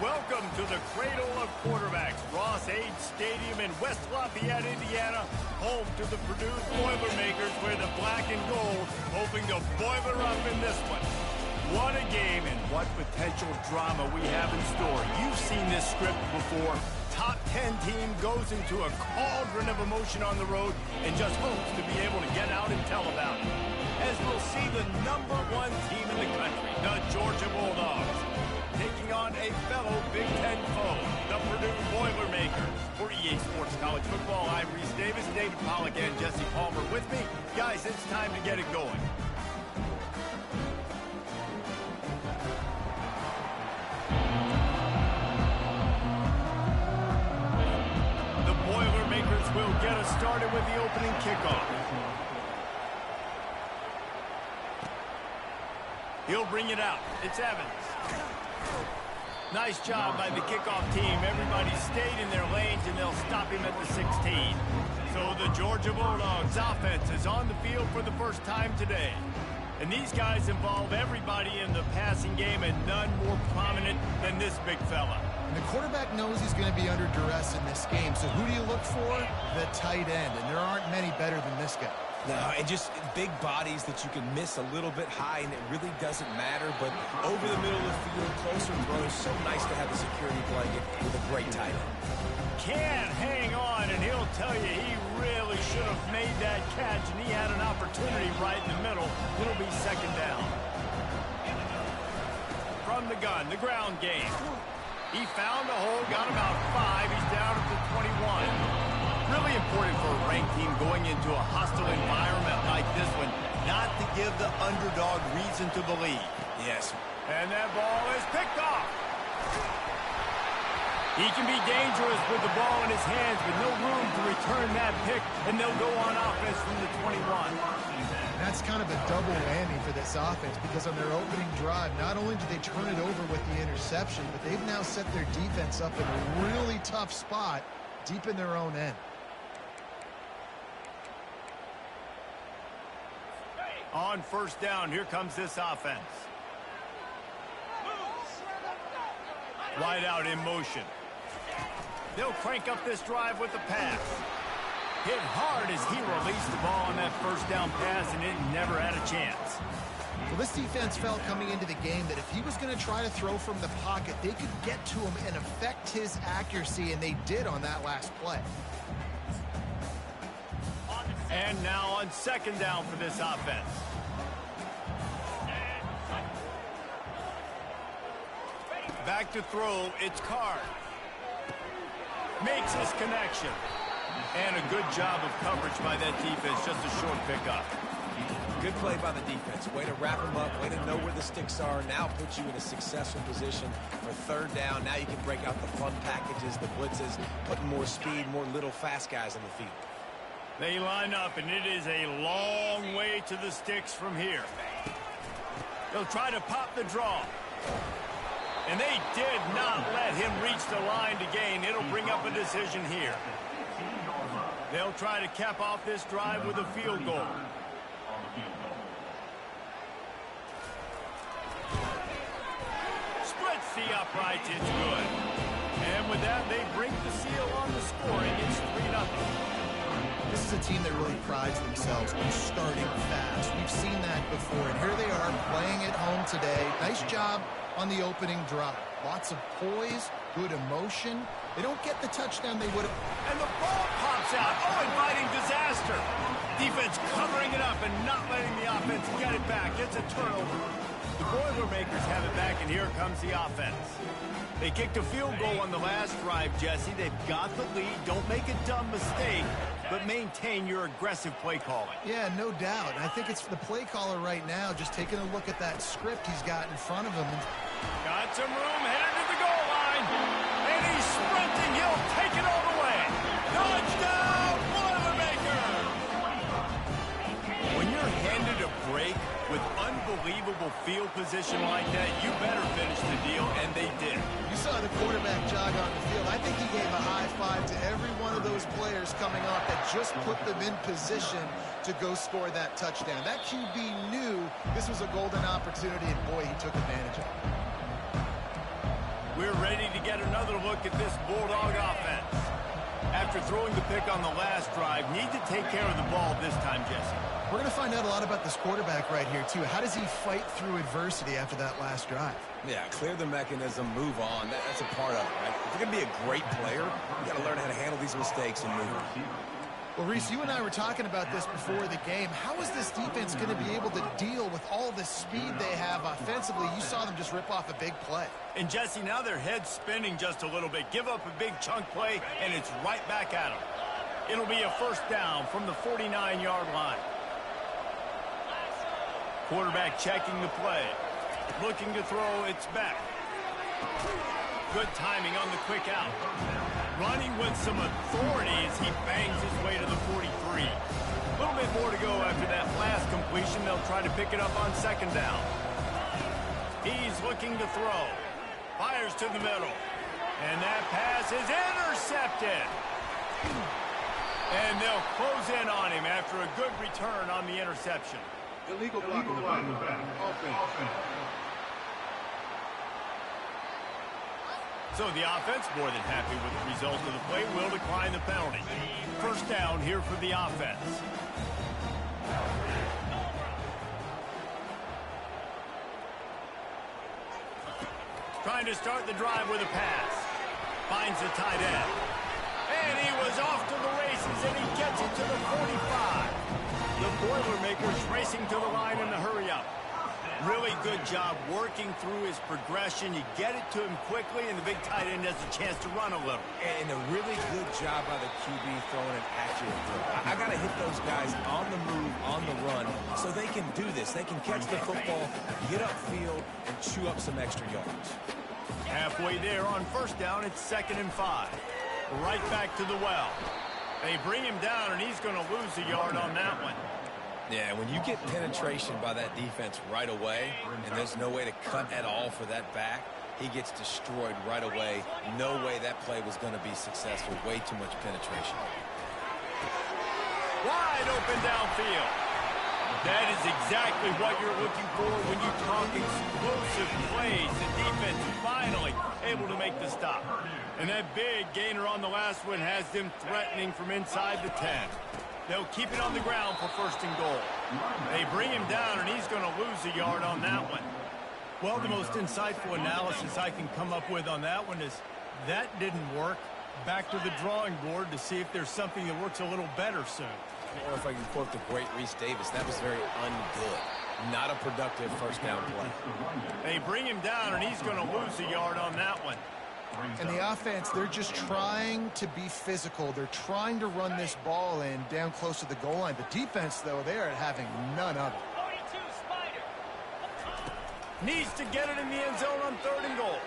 Welcome to the Cradle of Quarterbacks, Ross-Ade Stadium in West Lafayette, Indiana, home to the Purdue Boilermakers, where the black and gold hoping to boiler up in this one. What a game and what potential drama we have in store. You've seen this script before. Top 10 team goes into a cauldron of emotion on the road and just hopes to be able to get out and tell about it. As we'll see the #1 team in the country, the Georgia Bulldogs, taking on a fellow Big Ten foe, the Purdue Boilermakers. For EA Sports College Football, I'm Reese Davis, David Pollack, and Jesse Palmer with me. Guys, it's time to get it going. The Boilermakers will get us started with the opening kickoff. He'll bring it out. It's Evans. Nice job by the kickoff team. Everybody stayed in their lanes, and they'll stop him at the 16. So the Georgia Bulldogs offense is on the field for the first time today. And these guys involve everybody in the passing game, and none more prominent than this big fella. And the quarterback knows he's going to be under duress in this game. So who do you look for? The tight end. And there aren't many better than this guy. No, and just big bodies that you can miss a little bit high, and it really doesn't matter. But over the middle of the field, closer throws, so nice to have a security blanket with a great tight end. Can't hang on, and he'll tell you he really should have made that catch, and he had an opportunity right in the middle. It'll be second down. From the gun, the ground game. He found a hole, got about 5. He's down at the 21. Really important for a ranked team going into a hostile environment like this one, not to give the underdog reason to believe. Yes. And that ball is picked off. He can be dangerous with the ball in his hands, but no room to return that pick, and they'll go on offense from the 21. That's kind of a double whammy for this offense, because on their opening drive, not only did they turn it over with the interception, but they've now set their defense up in a really tough spot deep in their own end. On first down, here comes this offense. Wide out in motion. They'll crank up this drive with the pass. Hit hard as he released the ball on that first down pass, and it never had a chance. Well, this defense felt coming into the game that if he was going to try to throw from the pocket, they could get to him and affect his accuracy, and they did on that last play. And now on second down for this offense. Back to throw, it's Card. Makes his connection. And a good job of coverage by that defense, just a short pickup. Good play by the defense. Way to wrap them up, way to know where the sticks are. Now put you in a successful position for third down. Now you can break out the fun packages, the blitzes, putting more speed, more little fast guys on the field. They line up, and it is a long way to the sticks from here. They'll try to pop the draw. And they did not let him reach the line to gain. It'll bring up a decision here. They'll try to cap off this drive with a field goal. Splits the uprights, it's good. And with that, they break the seal on the scoring. It's 3-0. This is a team that really prides themselves on starting fast. We've seen that before, and here they are playing at home today. Nice job on the opening drive. Lots of poise, good emotion. They don't get the touchdown they would have. And the ball pops out. Oh, inviting disaster. Defense covering it up and not letting the offense get it back. It's a turnover. The Boilermakers have it back, and here comes the offense. They kicked a field goal on the last drive, Jesse. They've got the lead. Don't make a dumb mistake, but maintain your aggressive play calling. Yeah, no doubt. I think it's the play caller right now just taking a look at that script he's got in front of him. Got some room, headed to the goal line. And he's sprinting. He'll take it all the way. Touchdown, Boilermakers! When you're handed a break with unbelievable field position like that, you better finish the deal, and they did. You saw the quarterback jog on the field. I think he gave a high five to every one of those players coming off that just put them in position to go score that touchdown. That QB knew this was a golden opportunity, and boy, he took advantage of it. We're ready to get another look at this Bulldog offense. After throwing the pick on the last drive, need to take care of the ball this time, Jesse. We're going to find out a lot about this quarterback right here, too. How does he fight through adversity after that last drive? Yeah, clear the mechanism, move on. That's a part of it, right? If you're going to be a great player, you got to learn how to handle these mistakes and move on. Well, Reese, you and I were talking about this before the game. How is this defense going to be able to deal with all the speed they have offensively? You saw them just rip off a big play. And, Jesse, now their head's spinning just a little bit. Give up a big chunk play, and it's right back at them. It'll be a first down from the 49-yard line. Quarterback checking the play. Looking to throw, it's back. Good timing on the quick out. Running with some authority as he bangs his way to the 43. A little bit more to go after that last completion. They'll try to pick it up on second down. He's looking to throw. Fires to the middle. And that pass is intercepted. And they'll close in on him after a good return on the interception. Illegal block in the back. Offense. So the offense, more than happy with the result of the play, will decline the penalty. First down here for the offense. Trying to start the drive with a pass. Finds the tight end. And he was off to the races, and he gets it to the 45. The Boilermakers racing to the line in the hurry-up. Really good job working through his progression. You get it to him quickly, and the big tight end has a chance to run a little. And a really good job by the QB throwing an accurate throw. I got to hit those guys on the move, on the run, so they can do this. They can catch the football, get upfield, and chew up some extra yards. Halfway there on first down, it's 2nd and 5. Right back to the well. They bring him down, and he's going to lose a yard on that one. Yeah, when you get penetration by that defense right away, and there's no way to cut at all for that back, he gets destroyed right away. No way that play was going to be successful. Way too much penetration. Wide open downfield. That is exactly what you're looking for when you talk explosive plays. The defense finally able to make the stop. And that big gainer on the last one has them threatening from inside the 10. They'll keep it on the ground for 1st and goal. They bring him down, and he's going to lose a yard on that one. Well, the most insightful analysis I can come up with on that one is that didn't work. Back to the drawing board to see if there's something that works a little better soon. Or if I can quote the great Reese Davis, that was very ungood. Not a productive first down play. They bring him down, and he's going to lose a yard on that one. And the offense, they're just trying to be physical. They're trying to run this ball in down close to the goal line. The defense, though, they are having none of it. Needs to get it in the end zone on 3rd and goal.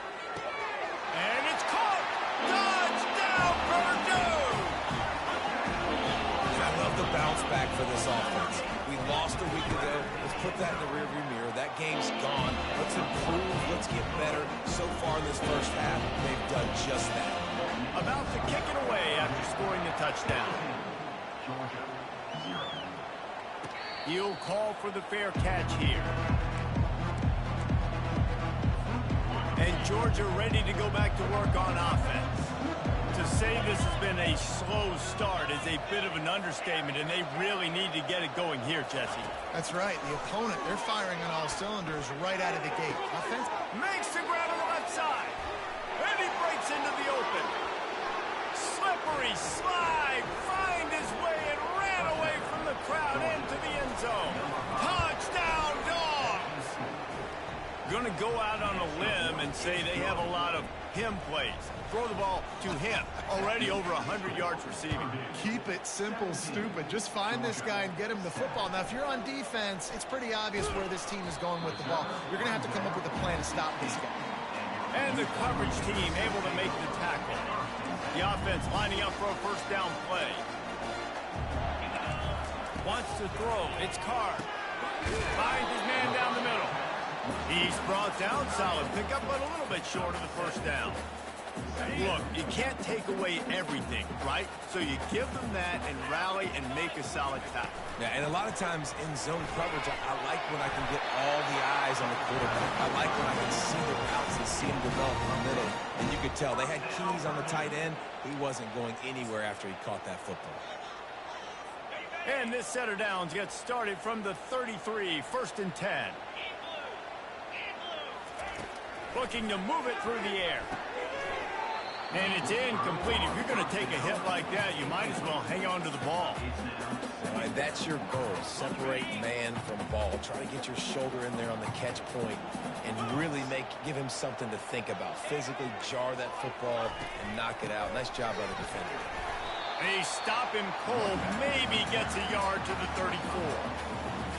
And it's caught! Touchdown, Purdue! I love the bounce back for this offense. We lost a week ago. Let's put that in the rearview mirror. That game's gone. Let's improve. Let's get better. So far in this first half, they've done just that. About to kick it away after scoring the touchdown. He'll call for the fair catch here. And Georgia ready to go back to work on offense. To say this has been a slow start is a bit of an understatement, and they really need to get it going here, Jesse. That's right. The opponent, they're firing on all cylinders right out of the gate. Offense makes the grab on the left side. And he breaks into the open. Slippery slide. Find his way and ran away from the crowd into the end zone. Touchdown, Dogs! Gonna go out on a limb and say they have a lot of him plays. Throw the ball to him. Already over 100 yards receiving. Keep it simple, stupid. Just find this guy and get him the football. Now, if you're on defense, it's pretty obvious where this team is going with the ball. You're going to have to come up with a plan to stop this guy. And the coverage team able to make the tackle. The offense lining up for a first down play. Wants to throw. It's Carr. Finds his man down the middle. He's brought down. Solid pickup, but a little bit short of the first down. Look, you can't take away everything, right? So you give them that and rally and make a solid tackle. Yeah, and a lot of times in zone coverage, I like when I can get all the eyes on the quarterback. I like when I can see the routes and see them develop in the middle. And you could tell they had keys on the tight end. He wasn't going anywhere after he caught that football. And this set of downs gets started from the 33, 1st and 10. Looking to move it through the air. And it's incomplete. If you're going to take a hit like that, you might as well hang on to the ball. All right, that's your goal. Separate man from ball. Try to get your shoulder in there on the catch point and really give him something to think about. Physically jar that football and knock it out. Nice job by the defender. They stop him cold. Maybe gets a yard to the 34.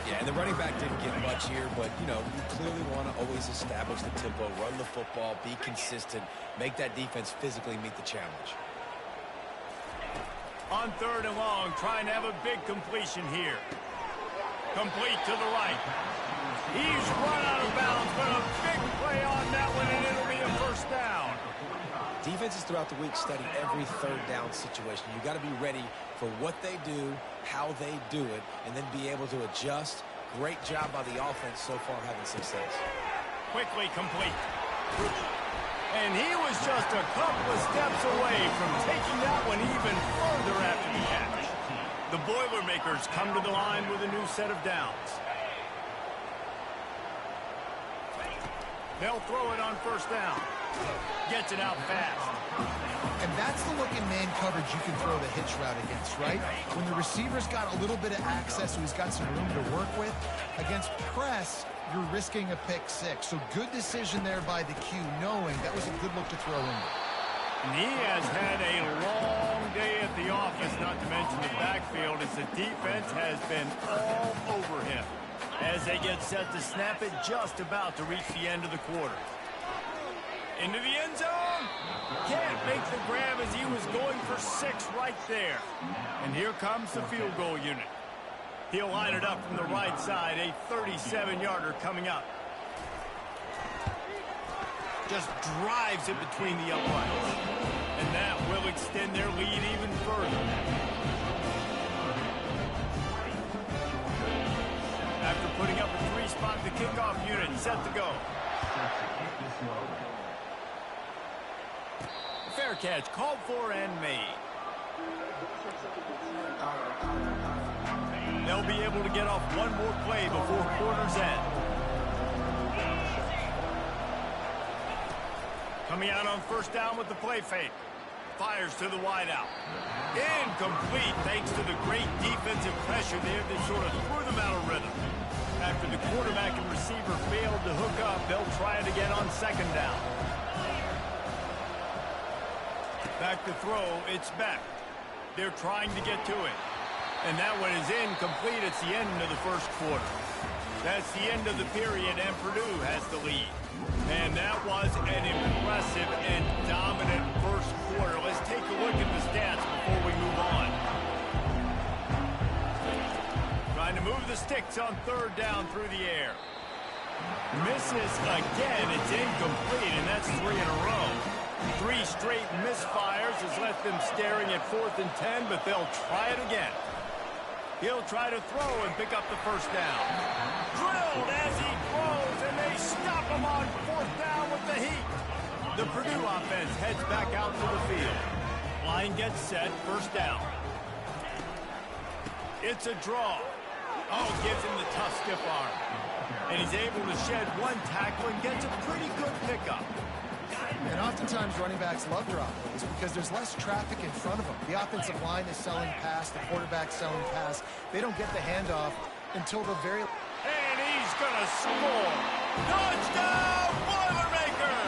Yeah, and the running back didn't get much here, but, you clearly want to always establish the tempo, run the football, be consistent, make that defense physically meet the challenge. On 3rd and long, trying to have a big completion here. Complete to the right. He's run out of bounds, but a big play on that one, and it'll be a 1st down. Defenses throughout the week study every 3rd down situation. You got to be ready for what they do, how they do it, and then be able to adjust. Great job by the offense so far having success. Quickly complete. And he was just a couple of steps away from taking that one even further after the catch. The Boilermakers come to the line with a new set of downs. They'll throw it on 1st down. Gets it out fast. And that's the look in man coverage you can throw the hitch route against, right? When the receiver's got a little bit of access, so he's got some room to work with. Against press, you're risking a pick 6. So good decision there by the Q, knowing that was a good look to throw in. And he has had a long day at the office, not to mention the backfield, as the defense has been all over him. As they get set to snap it, just about to reach the end of the quarter. Into the end zone. Can't make the grab as he was going for 6 right there. And here comes the field goal unit. He'll line it up from the right side, a 37-yarder coming up. Just drives it between the uprights. And that will extend their lead even further. After putting up a 3-spot, the kickoff unit set to go. Fair catch called for and made. They'll be able to get off one more play before quarter's end. Coming out on 1st down with the play fake. Fires to the wideout. Incomplete thanks to the great defensive pressure there. They sort of threw them out of rhythm. After the quarterback and receiver failed to hook up, they'll try it again on 2nd down. Back to throw, it's Beck. They're trying to get to it. And that one is incomplete. It's the end of the 1st quarter. That's the end of the period, and Purdue has the lead. And that was an impressive and dominant 1st quarter. Let's take a look at the stats before we move on. Trying to move the sticks on 3rd down through the air. Misses again. It's incomplete, and that's 3 in a row. 3 straight misfires has left them staring at 4th and 10, but they'll try it again. He'll try to throw and pick up the 1st down. Drilled as he throws, and they stop him on 4th down with the heat. The Purdue offense heads back out to the field. Line gets set, 1st down. It's a draw. Oh, gives him the tough stiff arm. And he's able to shed 1 tackle and gets a pretty good pickup. And oftentimes running backs love drop plays because there's less traffic in front of them. The offensive line is selling pass, the quarterback's selling pass. They don't get the handoff until the very... And he's going to score. Touchdown, Boilermaker!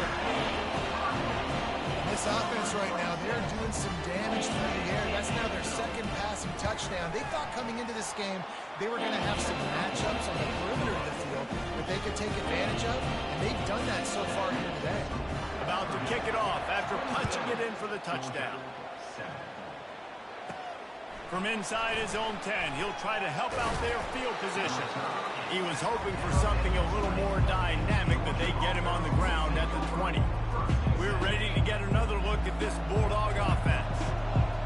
This offense right now, they're doing some damage through the air. That's now their 2nd passing touchdown. They thought coming into this game they were going to have some matchups on the perimeter of the field that they could take advantage of, and they've done that so far here today. About to kick it off after punching it in for the touchdown. From inside his own 10, he'll try to help out their field position. He was hoping for something a little more dynamic, but they get him on the ground at the 20. We're ready to get another look at this Bulldog offense.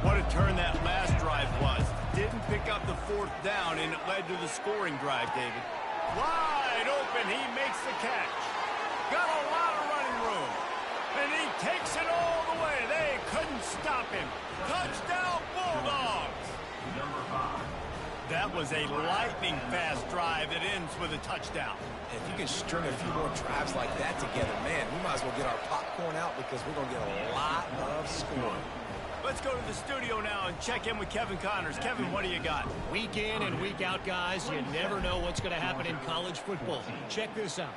What a turn that last drive was. Didn't pick up the 4th down, and it led to the scoring drive, David. Wide open, he makes the catch. Got a lot of running room. And he takes it all the way. They couldn't stop him. Touchdown, Bulldogs. That was a lightning-fast drive that ends with a touchdown. If you can string a few more drives like that together, man, we might as well get our popcorn out because we're going to get a lot of scoring. Let's go to the studio now and check in with Kevin Connors. Kevin, what do you got? Week in and week out, guys, you never know what's going to happen in college football. Check this out.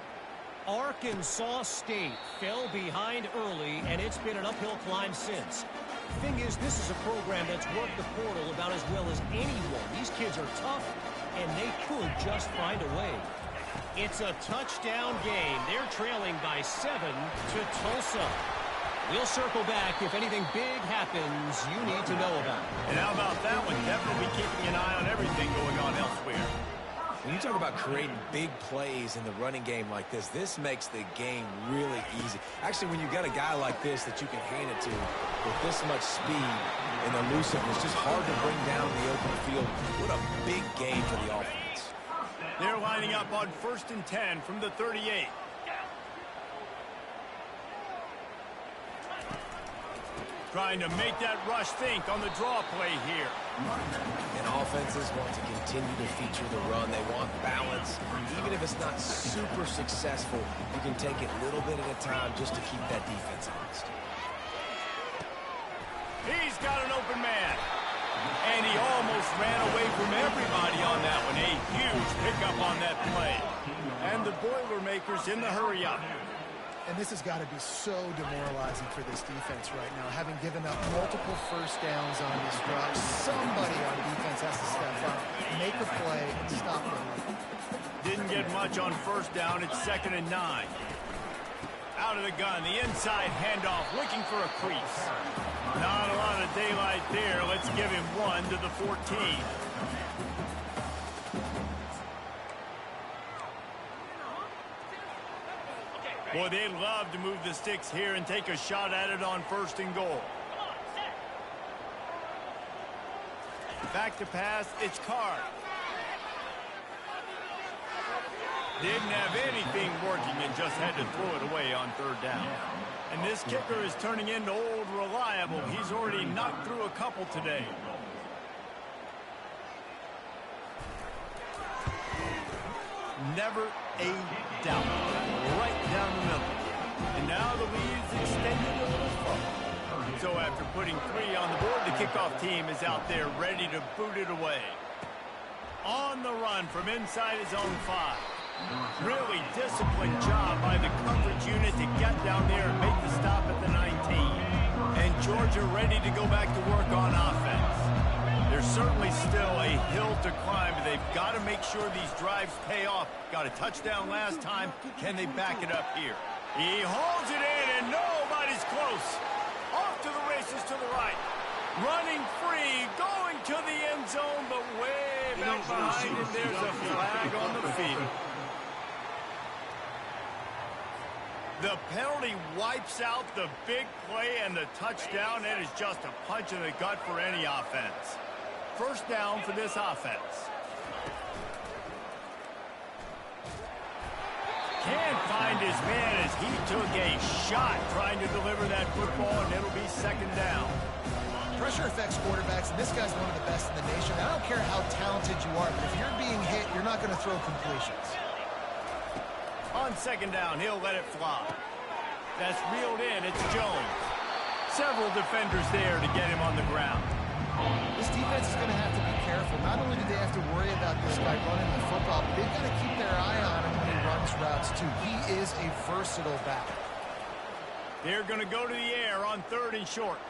Arkansas State fell behind early, and it's been an uphill climb since. Thing is, this is a program that's worked the portal about as well as anyone. These kids are tough, and they could just find a way. It's a touchdown game. They're trailing by 7 to Tulsa. We'll circle back if anything big happens you need to know about. And how about that one? Definitely keeping an eye on everything going on elsewhere. When you talk about creating big plays in the running game like this makes the game really easy. Actually, when you got a guy like this that you can hand it to with this much speed and elusiveness, just hard to bring down in the open field. What a big game for the offense. They're lining up on 1st and 10 from the 38. Trying to make that rush think on the draw play here. And offenses want to continue to feature the run. They want balance. Even if it's not super successful, you can take it a little bit at a time just to keep that defense honest. He's got an open man. And he almost ran away from everybody on that one. A huge pickup on that play. And the Boilermakers in the hurry-up. And this has got to be so demoralizing for this defense right now. Having given up multiple first downs on this drive, somebody on defense has to step up, make a play, and stop them. Didn't get much on 1st down. It's 2nd and 9. Out of the gun, the inside handoff, looking for a crease. Not a lot of daylight there. Let's give him 1 to the 14. Boy, they'd love to move the sticks here and take a shot at it on 1st and goal. Back to pass, it's Carr. Didn't have anything working and just had to throw it away on 3rd down. And this kicker is turning into old reliable. He's already knocked through a couple today. Never a doubt. Right down the middle. And now the lead's extended a little further. So after putting 3 on the board, the kickoff team is out there ready to boot it away. On the run from inside his own 5. Really disciplined job by the coverage unit to get down there and make the stop at the 19. And Georgia ready to go back to work on offense. There's certainly still a hill to climb, but they've got to make sure these drives pay off. Got a touchdown last time. Can they back it up here? He holds it in, and nobody's close. Off to the races to the right. Running free, going to the end zone, but way back behind him, there's a flag on the field. The penalty wipes out the big play and the touchdown. It is just a punch in the gut for any offense. 1st down for this offense. Can't find his man as he took a shot trying to deliver that football, and it'll be 2nd down. Pressure affects quarterbacks, and this guy's one of the best in the nation. I don't care how talented you are, but if you're being hit, you're not going to throw completions. On 2nd down, he'll let it fly. That's reeled in. It's Jones. Several defenders there to get him on the ground. This defense is going to have to be careful. Not only do they have to worry about this guy running the football, but they've got to keep their eye on him when he runs routes, too. He is a versatile back. They're going to go to the air on 3rd and short.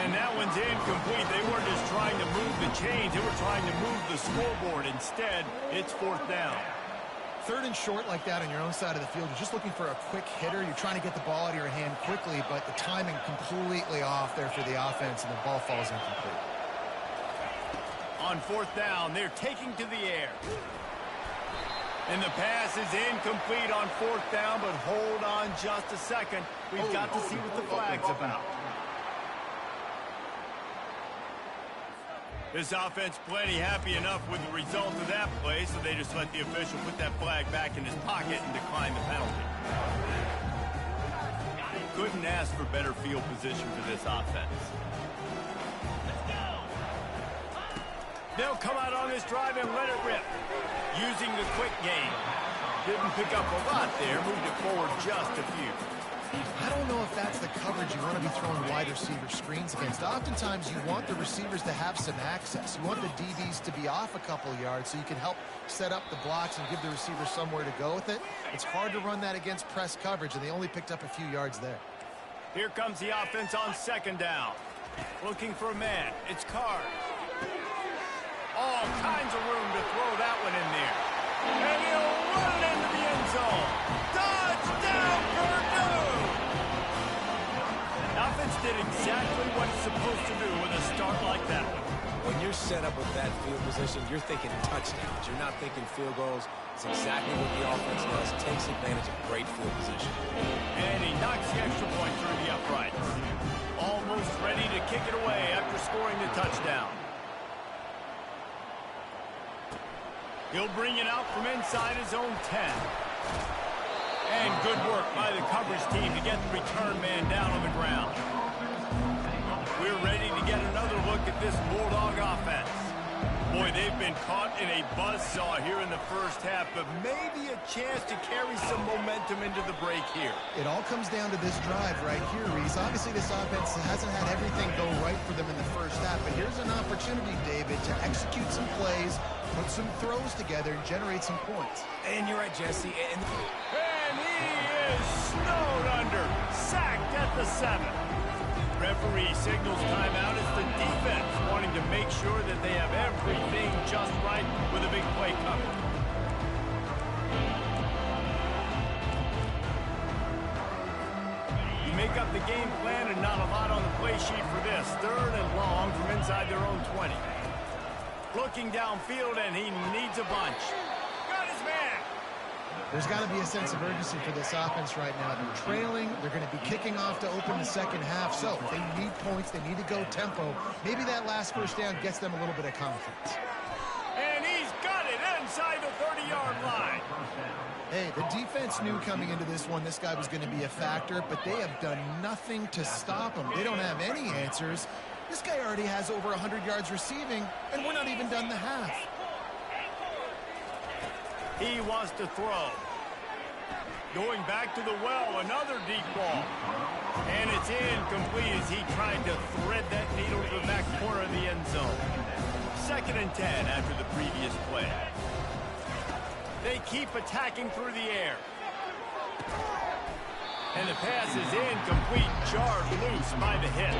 And that one's incomplete. They weren't just trying to move the chains. They were trying to move the scoreboard. Instead, it's 4th down. 3rd and short like that on your own side of the field. You're just looking for a quick hitter. You're trying to get the ball out of your hand quickly, but the timing completely off there for the offense, and the ball falls incomplete. On 4th down, they're taking to the air. And the pass is incomplete on 4th down, but hold on just a second. We've got to see what the flag's about. This offense plenty happy enough with the result of that play, so they just let the official put that flag back in his pocket and decline the penalty. Couldn't ask for better field position for this offense. They'll come out on this drive and let it rip. Using the quick game. Didn't pick up a lot there, moved it forward just a few. I don't know if that's the coverage you want to be throwing wide receiver screens against. Oftentimes, you want the receivers to have some access. You want the DBs to be off a couple yards so you can help set up the blocks and give the receiver somewhere to go with it. It's hard to run that against press coverage, and they only picked up a few yards there. Here comes the offense on second down. Looking for a man. It's Carr. All kinds of room to throw that one in there. And he'll run it into the end zone. Touchdown, Purdue! Offense did exactly what it's supposed to do with a start like that one. When you're set up with that field position, you're thinking touchdowns. You're not thinking field goals. It's exactly what the offense does. Takes advantage of great field position. And he knocks the extra point through the uprights. Almost ready to kick it away after scoring the touchdown. He'll bring it out from inside his own 10. And good work by the coverage team to get the return man down on the ground. We're ready to get another look at this Bulldog offense. Boy, they've been caught in a buzzsaw here in the first half, but maybe a chance to carry some momentum into the break here. It all comes down to this drive right here, Reese. Obviously, this offense hasn't had everything go right for them in the first half, but here's an opportunity, David, to execute some plays, put some throws together, and generate some points. And you're right, Jesse. And he is snowed under, sacked at the 7. Referee signals timeout as the defense wanting to make sure that they have everything just right with a big play coming. You make up the game plan and not a lot on the play sheet for this. 3rd and long from inside their own 20. Looking downfield, and he needs a bunch. Got his man. There's got to be a sense of urgency for this offense right now. They're trailing. They're going to be kicking off to open the second half. So they need points. They need to go tempo. Maybe that last first down gets them a little bit of confidence. And he's got it inside the 30-yard line. Hey, the defense knew coming into this one this guy was going to be a factor, but they have done nothing to stop him. They don't have any answers. This guy already has over 100 yards receiving, and we're not even done the half. He wants to throw. Going back to the well, another deep ball. And it's incomplete as he tried to thread that needle to the back corner of the end zone. 2nd and 10 after the previous play. They keep attacking through the air. And the pass is incomplete, jarred loose by the hit.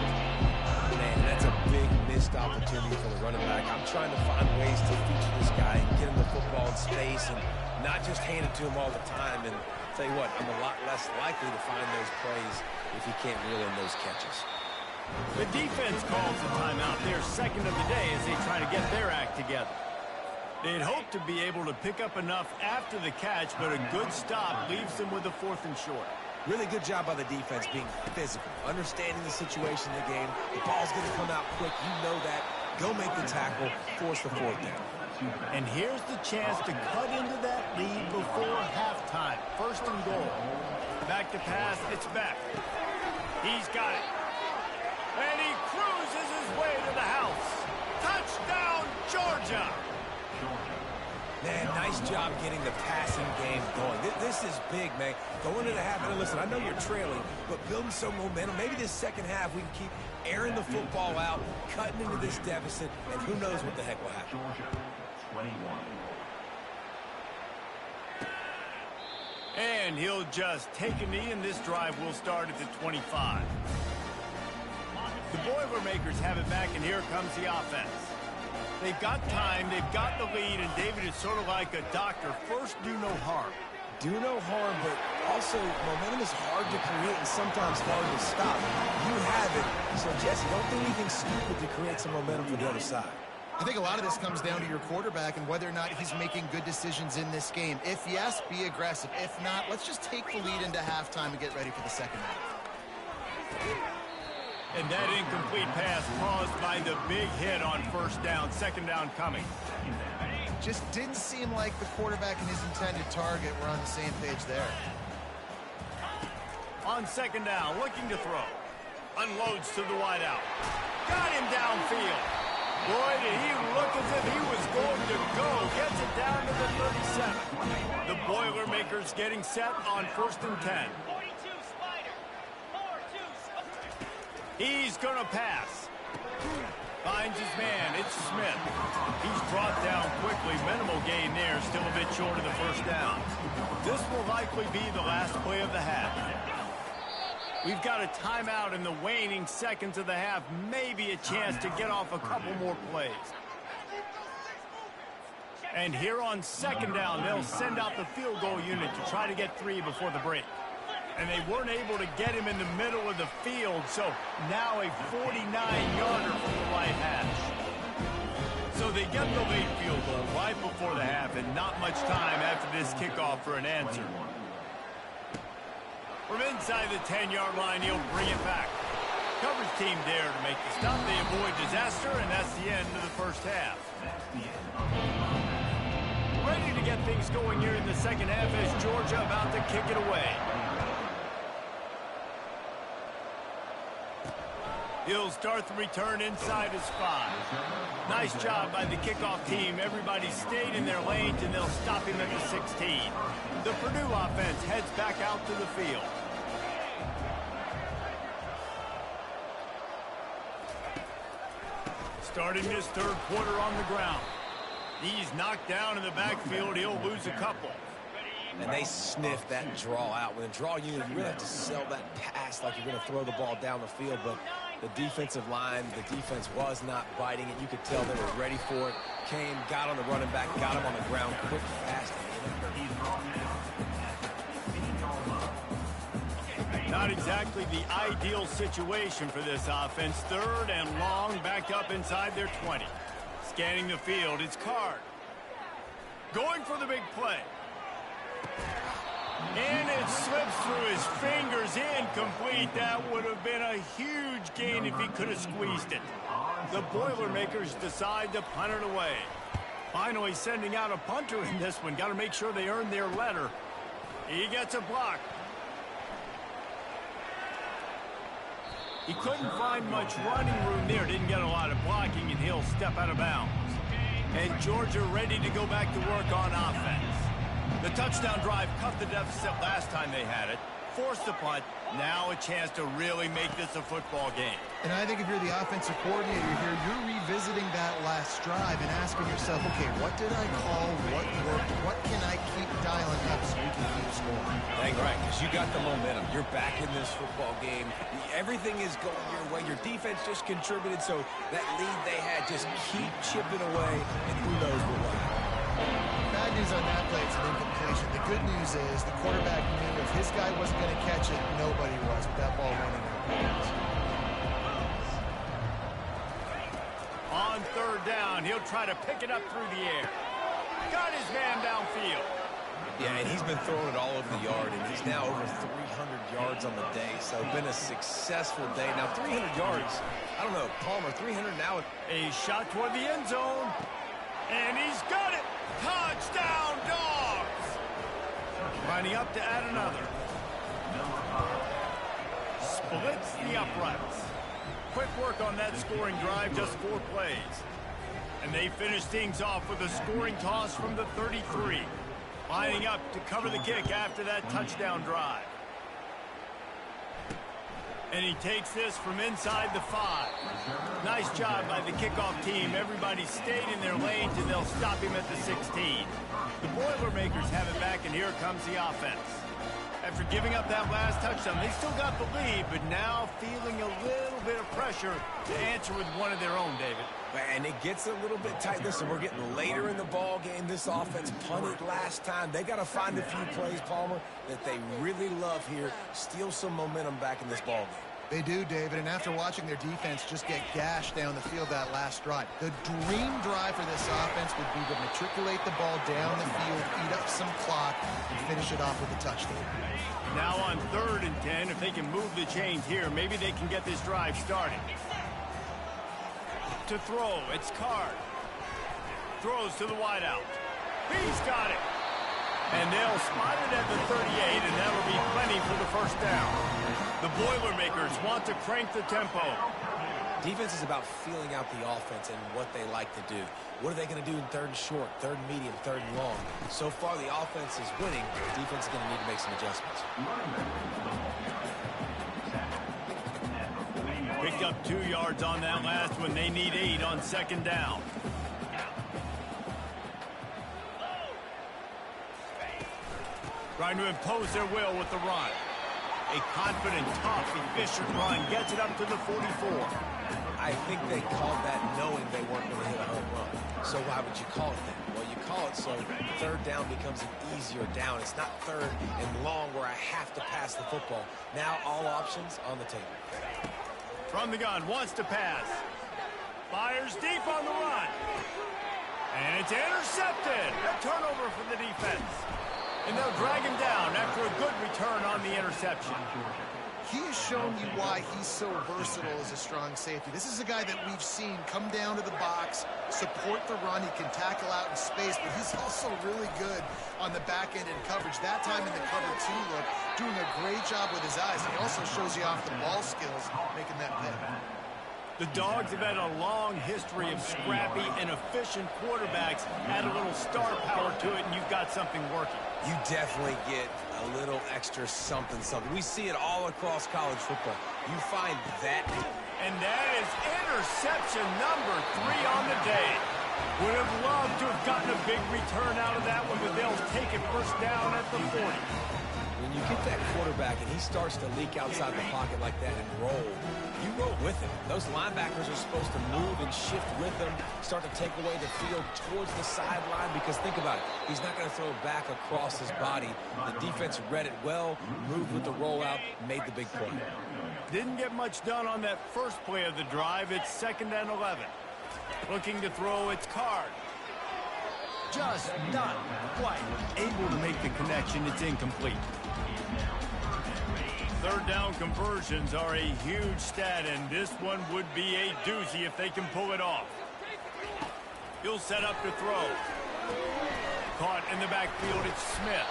Man, that's a big missed opportunity for the running back. I'm trying to find ways to feature this guy and get him the football in space and not just hand it to him all the time. And tell you what, I'm a lot less likely to find those plays if he can't reel in those catches. The defense calls a timeout. They're 2nd of the day as they try to get their act together. They'd hope to be able to pick up enough after the catch, but a good stop leaves them with a 4th and short. Really good job by the defense being physical, understanding the situation in the game. The ball's going to come out quick. You know that. Go make the tackle, force the 4th down. And here's the chance to cut into that lead before halftime. 1st and goal. Back to pass. It's Beck. He's got it. And he cruises his way to the house. Touchdown, Georgia! Man, nice job getting the passing game going. This is big, man. Going into the half, and listen, I know you're trailing, but building some momentum. Maybe this second half we can keep airing the football out, cutting into this deficit, and who knows what the heck will happen. And he'll just take a knee, and this drive will start at the 25. The Boilermakers have it back, and here comes the offense. They've got time, they've got the lead, and David is sort of like a doctor. First, do no harm. Do no harm, but also momentum is hard to create and sometimes hard to stop. You have it, so Jesse, don't do anything stupid to create some momentum for the other side. I think a lot of this comes down to your quarterback and whether or not he's making good decisions in this game. If yes, be aggressive. If not, let's just take the lead into halftime and get ready for the second half. And that incomplete pass caused by the big hit on first down, second down coming. Just didn't seem like the quarterback and his intended target were on the same page there. On second down, looking to throw. Unloads to the wideout. Got him downfield. Boy, did he look as if he was going to go. Gets it down to the 37. The Boilermakers getting set on 1st and 10. He's going to pass. Finds his man. It's Smith. He's brought down quickly. Minimal gain there. Still a bit short of the first down. This will likely be the last play of the half. We've got a timeout in the waning seconds of the half. Maybe a chance to get off a couple more plays. And here on second down, they'll send out the field goal unit to try to get 3 before the break. And they weren't able to get him in the middle of the field, so now a 49-yarder from the right hash. So they get the late field goal right before the half, and not much time after this kickoff for an answer. From inside the 10-yard line, he'll bring it back. Coverage team there to make the stop. They avoid disaster, and that's the end of the first half. Ready to get things going here in the second half as Georgia about to kick it away. He'll start the return inside his 5. Nice job by the kickoff team. Everybody stayed in their lanes, and they'll stop him at the 16. The Purdue offense heads back out to the field. Starting this third quarter on the ground. He's knocked down in the backfield. He'll lose a couple. And they sniff that draw out. When a draw unit, you really have to sell that pass like you're going to throw the ball down the field. But the defensive line, the defense was not biting it. You could tell they were ready for it. Came, got on the running back, got him on the ground quick, fast. Not exactly the ideal situation for this offense. Third and long, backed up inside their 20. Scanning the field, it's Card. Going for the big play. And it slips through his fingers, incomplete. That would have been a huge gain if he could have squeezed it. The Boilermakers decide to punt it away. Finally sending out a punter in this one. Got to make sure they earn their letter. He gets a block. He couldn't find much running room there. Didn't get a lot of blocking, and he'll step out of bounds. And Georgia ready to go back to work on offense. The touchdown drive cut the deficit last time they had it. Forced the punt. Now a chance to really make this a football game. And I think if you're the offensive coordinator here, you're revisiting that last drive and asking yourself, okay, what did I call? What worked? What can I keep dialing up so we can keep scoring? Dang right, because you got the momentum. You're back in this football game. Everything is going your way. Your defense just contributed, so that lead they had, just keep chipping away, and who knows what will happen. Bad news on that play, it's an incompletion. The good news is the quarterback knew if his guy wasn't going to catch it, nobody was with that ball running out. On third down, he'll try to pick it up through the air. Got his man downfield. Yeah, and he's been throwing it all over the yard, and he's now over 300 yards on the day, so been a successful day. Now, 300 yards, I don't know, Palmer, 300 now. A shot toward the end zone, and he's got it. Touchdown, Dogs! Lining up to add another. Splits the uprights. Quick work on that scoring drive, just 4 plays. And they finish things off with a scoring toss from the 33. Lining up to cover the kick after that touchdown drive. And he takes this from inside the 5. Nice job by the kickoff team. Everybody stayed in their lanes, and they'll stop him at the 16. The Boilermakers have it back, and here comes the offense. After giving up that last touchdown, they still got the lead, but now feeling a little bit of pressure to answer with one of their own, David. And it gets a little bit tight. Listen, we're getting later in the ball game. This offense punted last time. They got to find a few plays, Palmer, that they really love here. Steal some momentum back in this ball game. They do, David, and after watching their defense just get gashed down the field that last drive, the dream drive for this offense would be to matriculate the ball down the field, eat up some clock, and finish it off with a touchdown. Now on 3rd and 10, if they can move the chains here, maybe they can get this drive started. To throw, it's Card. Throws to the wideout. He's got it. And they'll spot it at the 38, and that'll be plenty for the first down. The Boilermakers want to crank the tempo. Defense is about feeling out the offense and what they like to do. What are they going to do in 3rd and short, 3rd and medium, 3rd and long? So far, the offense is winning. Defense is going to need to make some adjustments. Picked up 2 yards on that last one. They need 8 on 2nd down. Trying to impose their will with the run. A confident, tough, efficient run gets it up to the 44. I think they called that knowing they weren't going to hit a home run. So why would you call it that? Well, you call it so 3rd down becomes an easier down. It's not 3rd and long where I have to pass the football. Now all options on the table. From the gun, wants to pass. Fires deep on the run. And it's intercepted. A turnover for the defense. And they'll drag him down after a good return on the interception. He has shown you why he's so versatile as a strong safety. This is a guy that we've seen come down to the box, support the run. He can tackle out in space, but he's also really good on the back end in coverage. That time in the cover 2 look, doing a great job with his eyes. He also shows you off the ball skills, making that pick. The Dogs have had a long history of scrappy and efficient quarterbacks. Add a little star power to it, and you've got something working. You definitely get a little extra something. We see it all across college football. You find that. And that is interception number 3 on the day. Would have loved to have gotten a big return out of that one, but they'll take it first down at the 40. When you get that quarterback and he starts to leak outside the pocket like that and roll, you roll with him. Those linebackers are supposed to move and shift with him, start to take away the field towards the sideline, because think about it. He's not going to throw it back across his body. The defense read it well, moved with the rollout, made the big play. Didn't get much done on that first play of the drive. It's 2nd and 11. Looking to throw, it's Card. Just not quite able to make the connection. It's incomplete. 3rd down conversions are a huge stat, and this one would be a doozy if they can pull it off. He'll set up to throw. Caught in the backfield, it's Smith.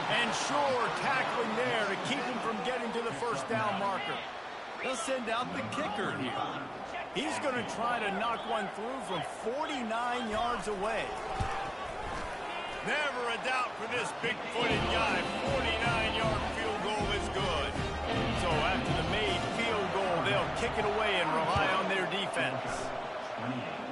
And Shore tackling there to keep him from getting to the first down marker. They'll send out the kicker here. He's going to try to knock one through from 49 yards away. Never a doubt for this big-footed guy. 49-yard field goal is good. So after the made field goal, they'll kick it away and rely on their defense.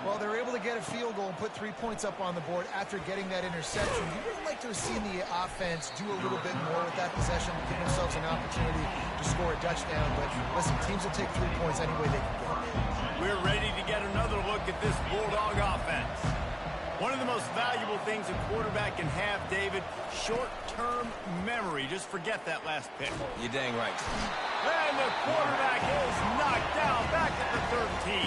Well, they're able to get a field goal and put 3 points up on the board after getting that interception. You would like to have seen the offense do a little bit more with that possession, give themselves an opportunity to score a touchdown. But listen, teams will take 3 points any way they can get it. We're ready to get another look at this Bulldog offense. One of the most valuable things a quarterback can have, David, short-term memory. Just forget that last pick. You're dang right. And the quarterback is knocked down back at the 13.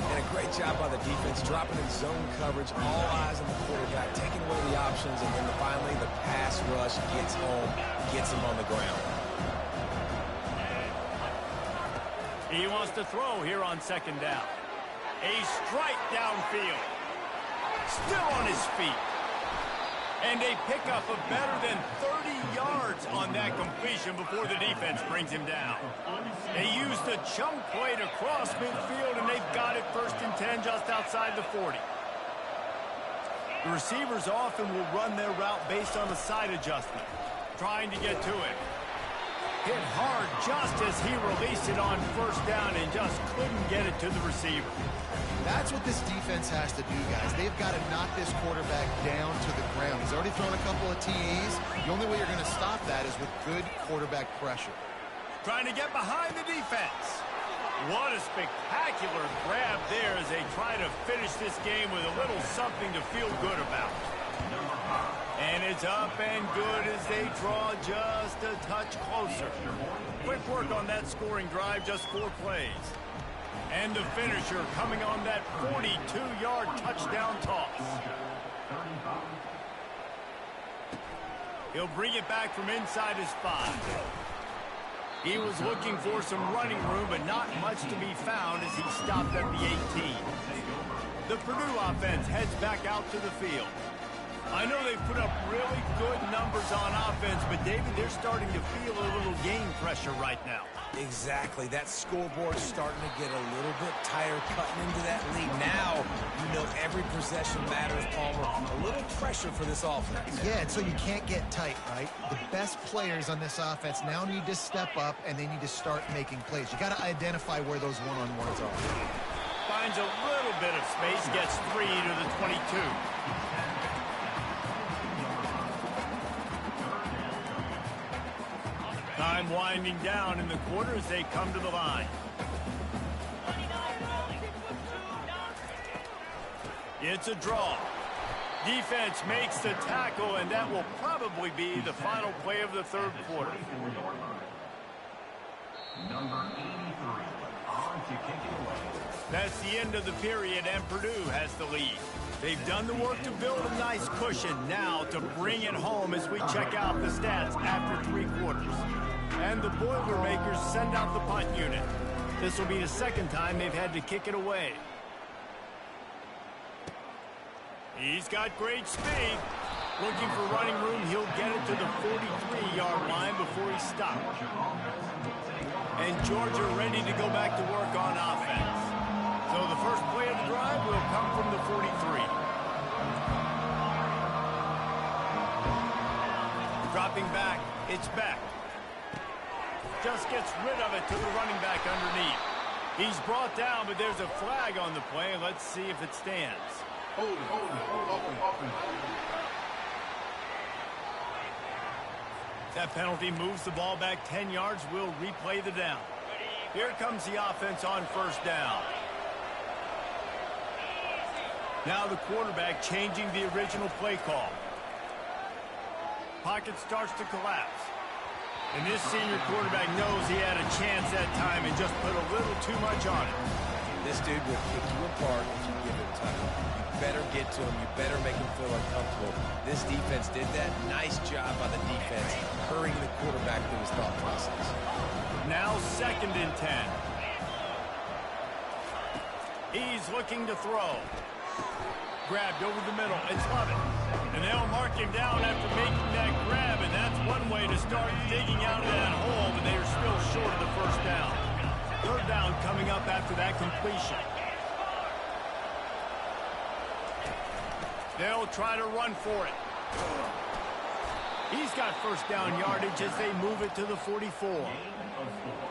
And a great job by the defense, dropping in zone coverage, all eyes on the quarterback, taking away the options, and then finally the pass rush gets home, gets him on the ground. He wants to throw here on 2nd down. A strike downfield. Still on his feet. And they pick up a better than 30 yards on that completion before the defense brings him down. They used a chunk play to cross midfield, and they've got it 1st and 10 just outside the 40. The receivers often will run their route based on the side adjustment, trying to get to it. Hit hard just as he released it on 1st down and just couldn't get it to the receiver. That's what this defense has to do, guys. They've got to knock this quarterback down to the ground. He's already thrown a couple of TEs. The only way you're going to stop that is with good quarterback pressure. Trying to get behind the defense. What a spectacular grab there as they try to finish this game with a little something to feel good about. And it's up and good as they draw just a touch closer. Quick work on that scoring drive, just 4 plays. And the finisher coming on that 42-yard touchdown toss. He'll bring it back from inside his 5. He was looking for some running room, but not much to be found as he stopped at the 18. The Purdue offense heads back out to the field. I know they've put up really good numbers on offense, but David, they're starting to feel a little game pressure right now. Exactly. That scoreboard's starting to get a little bit tired cutting into that lead. Now, you know every possession matters, Palmer. A little pressure for this offense. Yeah, and so you can't get tight, right? The best players on this offense now need to step up, and they need to start making plays. You got to identify where those one-on-ones are. Finds a little bit of space, gets 3 to the 22. Time winding down in the quarter as they come to the line. It's a draw. Defense makes the tackle, and that will probably be the final play of the third quarter. Number 83, on to kick it away. That's the end of the period, and Purdue has the lead. They've done the work to build a nice cushion. Now to bring it home as we check out the stats after 3 quarters. And the Boilermakers send out the punt unit. This will be the second time they've had to kick it away. He's got great speed. Looking for running room, he'll get it to the 43-yard line before he stops. And Georgia ready to go back to work on offense. So the first play of the drive will come from the 43. Dropping back, it's back. Just gets rid of it to the running back underneath. He's brought down, but there's a flag on the play. Let's see if it stands. Hold it. That penalty moves the ball back 10 yards. We'll replay the down. Here comes the offense on first down. Now the quarterback changing the original play call. Pocket starts to collapse. And this senior quarterback knows he had a chance that time and just put a little too much on it. This dude will kick you apart if you give him time. You better get to him. You better make him feel uncomfortable. This defense did that. Nice job by the defense, hurrying the quarterback through his thought process. Now 2nd and 10. He's looking to throw. Grabbed over the middle. It's Lovett. And they'll mark him down after making that grab, and that's one way to start digging out of that hole, but they're still short of the first down. 3rd down coming up after that completion. They'll try to run for it. He's got first down yardage as they move it to the 44.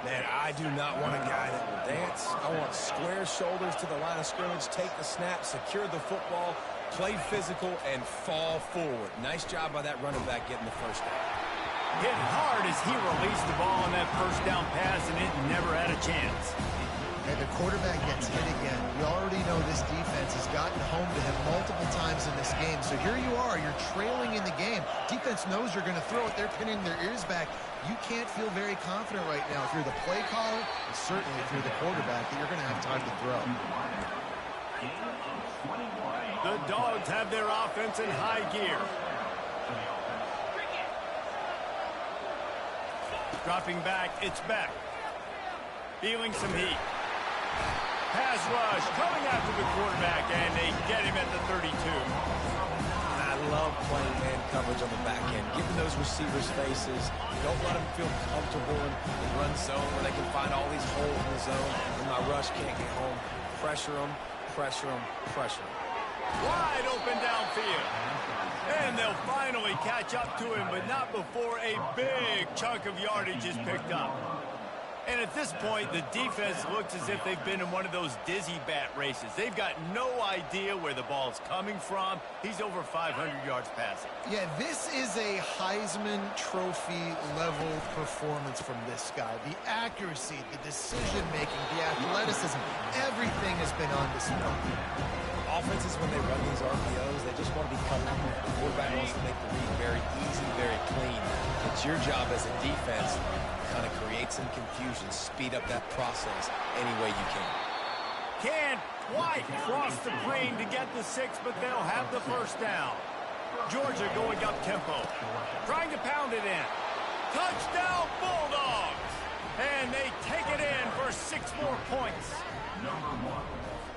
Man, I do not want a guy that will dance. I want square shoulders to the line of scrimmage, take the snap, secure the football, play physical, and fall forward. Nice job by that running back getting the first down. Hit hard as he released the ball on that first down pass, and it never had a chance. And the quarterback gets hit again. We already know this defense has gotten home to him multiple times in this game. So here you are, you're trailing in the game. Defense knows you're going to throw it. They're pinning their ears back. You can't feel very confident right now if you're the play caller, and certainly if you're the quarterback, that you're going to have time to throw. The Dogs have their offense in high gear. Dropping back, it's back. Feeling some heat. Pass rush coming after the quarterback, and they get him at the 32. I love playing man coverage on the back end, giving those receivers faces. Don't let them feel comfortable in the run zone where they can find all these holes in the zone and my rush can't get home. Pressure them, pressure them, pressure them. Wide open downfield. And they'll finally catch up to him, but not before a big chunk of yardage is picked up. And at this point, the defense looks as if they've been in one of those dizzy bat races. They've got no idea where the ball's coming from. He's over 500 yards passing. Yeah, this is a Heisman Trophy level performance from this guy. The accuracy, the decision-making, the athleticism, everything has been on display. Offenses, when they run these RPOs, they just want to be comfortable. The quarterback wants to make the read very easy, very clean. It's your job as a defense to kind of create some confusion, speed up that process any way you can. Can't quite cross the plane to get the 6, but they'll have the first down. Georgia going up tempo, trying to pound it in. Touchdown Bulldogs! And they take it in for 6 more points.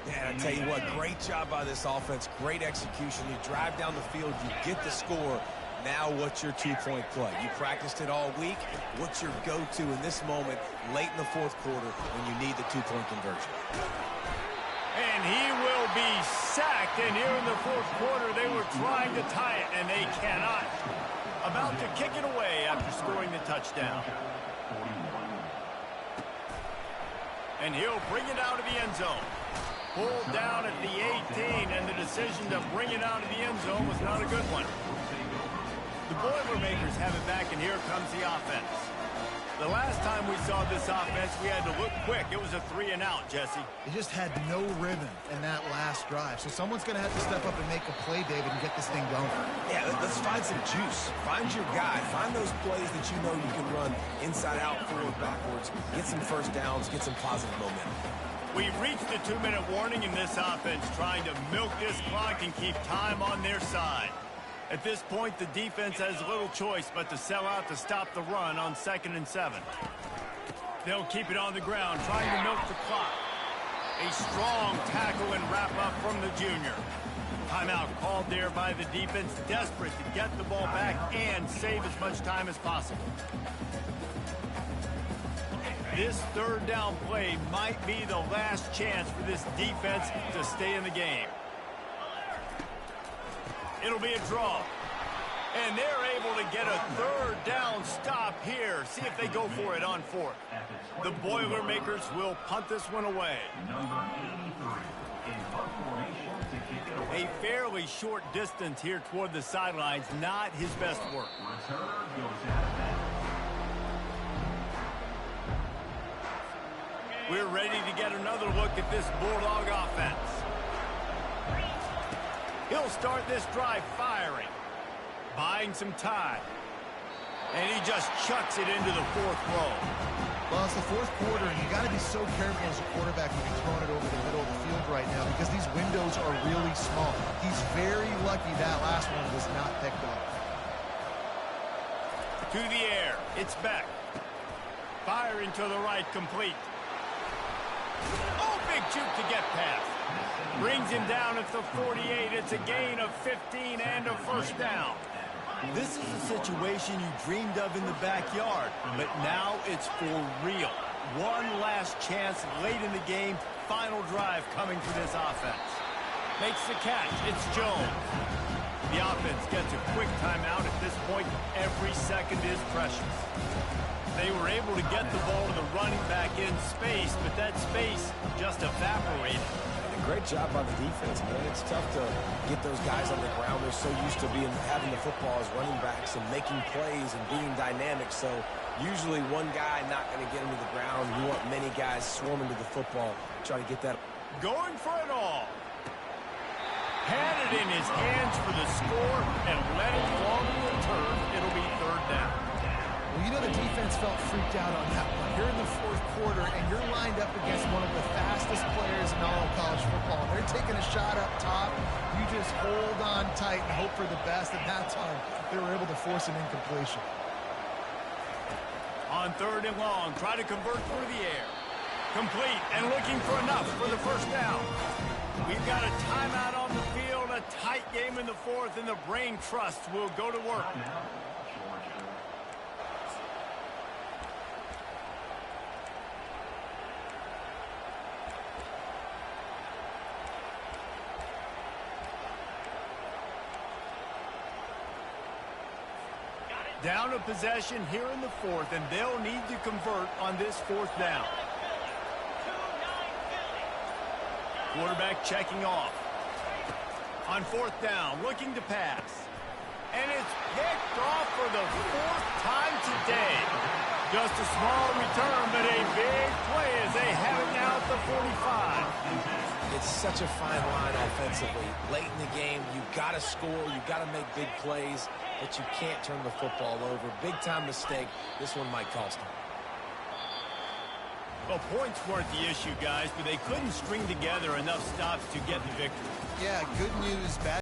Yeah, I tell you what, great job by this offense. Great execution. You drive down the field, you get the score. Now what's your two-point play? You practiced it all week. What's your go-to in this moment late in the fourth quarter when you need the two-point conversion? And he will be sacked. And here in the fourth quarter, they were trying to tie it, and they cannot. About to kick it away after scoring the touchdown. And he'll bring it out of the end zone. Pulled down at the 18, and the decision to bring it out of the end zone was not a good one. The Boilermakers have it back, and here comes the offense. The last time we saw this offense, we had to look quick. It was a 3-and-out, Jesse. They just had no rhythm in that last drive. So someone's going to have to step up and make a play, David, and get this thing going. Yeah, let's find some juice. Find your guy. Find those plays that you know you can run inside out, forward, backwards. Get some first downs. Get some positive momentum. We've reached the 2-minute warning in this offense, trying to milk this clock and keep time on their side. At this point, the defense has little choice but to sell out to stop the run on 2nd and 7. They'll keep it on the ground, trying to milk the clock. A strong tackle and wrap-up from the junior. Timeout called there by the defense, desperate to get the ball back and save as much time as possible. This 3rd down play might be the last chance for this defense to stay in the game. It'll be a draw. And they're able to get a 3rd down stop here. See if they go for it on 4th. The Boilermakers will punt this one away. A fairly short distance here toward the sidelines. Not his best work. We're ready to get another look at this Bulldog offense. He'll start this drive firing, buying some time. And he just chucks it into the 4th row. Well, it's the 4th quarter, and you got to be so careful as a quarterback when you're throwing it over the middle of the field right now because these windows are really small. He's very lucky that last one was not picked up. To the air. It's Beck. Firing to the right, complete. Oh, big juke to get past. Brings him down at the 48. It's a gain of 15 and a first down. This is a situation you dreamed of in the backyard, but now it's for real. One last chance late in the game. Final drive coming for this offense. Makes the catch. It's Jones. The offense gets a quick timeout at this point. Every second is precious. They were able to get the ball to the running back in space, but that space just evaporated. Great job by the defense, man. It's tough to get those guys on the ground. They're so used to having the football as running backs and making plays and being dynamic. So usually one guy not going to get him to the ground. You want many guys swarming to the football, try to get that. Going for it all. Had it in his hands for the score and let it fall to the turf. It'll be 3rd down. Well, you know the defense felt freaked out on that one. You're in the 4th quarter, and you're lined up against one of the fastest players in all of college football. They're taking a shot up top. You just hold on tight and hope for the best. And that time, they were able to force an incompletion. On 3rd and long, try to convert through the air. Complete and looking for enough for the first down. We've got a timeout on the field, a tight game in the 4th, and the Brain Trust will go to work. Down a possession here in the fourth, and they'll need to convert on this fourth down. Quarterback checking off. On fourth down, looking to pass. And it's picked off for the fourth time today. Just a small return, but a big play as they have it now at the 45. It's such a fine line offensively. Late in the game, you've got to score, you've got to make big plays, but you can't turn the football over. Big-time mistake. This one might cost them. Well, points weren't the issue, guys, but they couldn't string together enough stops to get the victory. Yeah, good news, bad